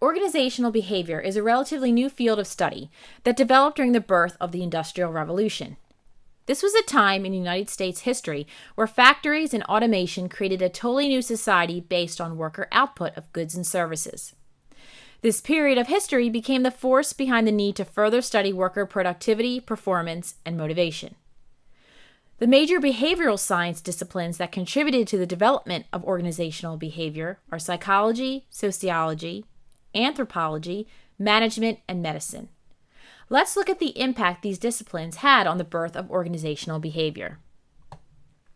Organizational behavior is a relatively new field of study that developed during the birth of the Industrial Revolution. This was a time in United States history where factories and automation created a totally new society based on worker output of goods and services. This period of history became the force behind the need to further study worker productivity, performance, and motivation. The major behavioral science disciplines that contributed to the development of organizational behavior are psychology, sociology, anthropology, management, and medicine. Let's look at the impact these disciplines had on the birth of organizational behavior.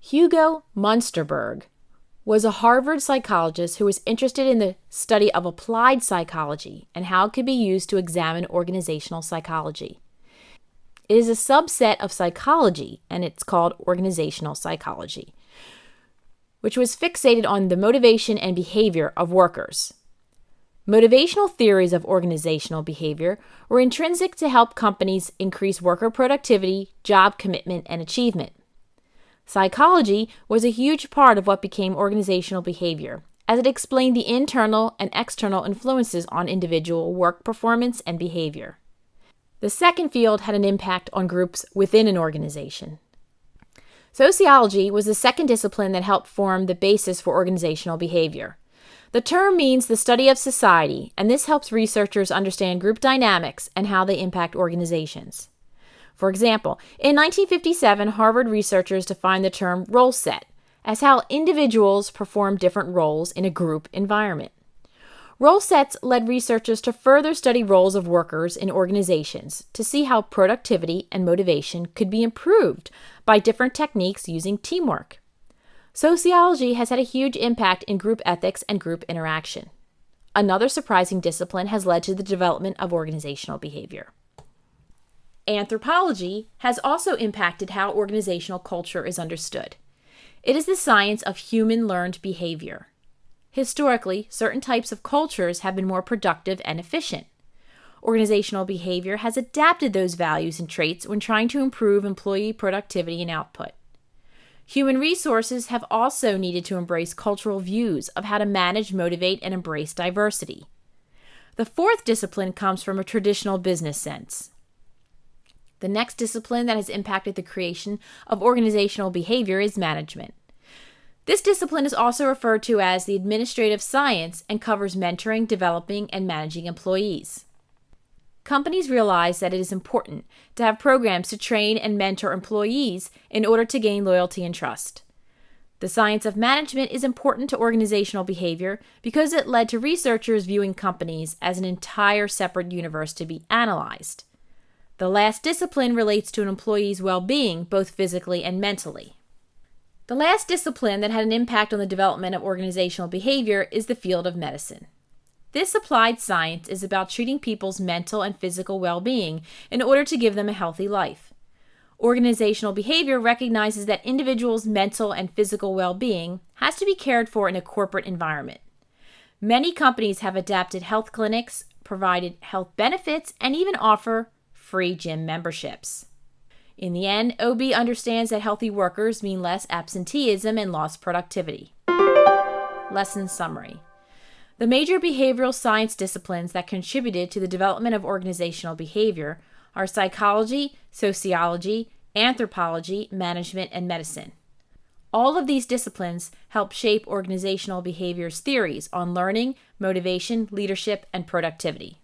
Hugo Munsterberg was a Harvard psychologist who was interested in the study of applied psychology and how it could be used to examine organizational psychology. It is a subset of psychology, and it's called organizational psychology, which was fixated on the motivation and behavior of workers. Motivational theories of organizational behavior were intrinsic to help companies increase worker productivity, job commitment, and achievement. Psychology was a huge part of what became organizational behavior, as it explained the internal and external influences on individual work performance and behavior. The second field had an impact on groups within an organization. Sociology was the second discipline that helped form the basis for organizational behavior. The term means the study of society, and this helps researchers understand group dynamics and how they impact organizations. For example, in 1957, Harvard researchers defined the term role set as how individuals perform different roles in a group environment. Role sets led researchers to further study roles of workers in organizations to see how productivity and motivation could be improved by different techniques using teamwork. Sociology has had a huge impact in group ethics and group interaction. Another surprising discipline has led to the development of organizational behavior. Anthropology has also impacted how organizational culture is understood. It is the science of human-learned behavior. Historically, certain types of cultures have been more productive and efficient. Organizational behavior has adapted those values and traits when trying to improve employee productivity and output. Human resources have also needed to embrace cultural views of how to manage, motivate, and embrace diversity. The fourth discipline comes from a traditional business sense. The next discipline that has impacted the creation of organizational behavior is management. This discipline is also referred to as the administrative science and covers mentoring, developing, and managing employees. Companies realize that it is important to have programs to train and mentor employees in order to gain loyalty and trust. The science of management is important to organizational behavior because it led to researchers viewing companies as an entire separate universe to be analyzed. The last discipline relates to an employee's well-being, both physically and mentally. The last discipline that had an impact on the development of organizational behavior is the field of medicine. This applied science is about treating people's mental and physical well-being in order to give them a healthy life. Organizational behavior recognizes that individuals' mental and physical well-being has to be cared for in a corporate environment. Many companies have adapted health clinics, provided health benefits, and even offer free gym memberships. In the end, OB understands that healthy workers mean less absenteeism and lost productivity. Lesson summary. The major behavioral science disciplines that contributed to the development of organizational behavior are psychology, sociology, anthropology, management, and medicine. All of these disciplines help shape organizational behavior's theories on learning, motivation, leadership, and productivity.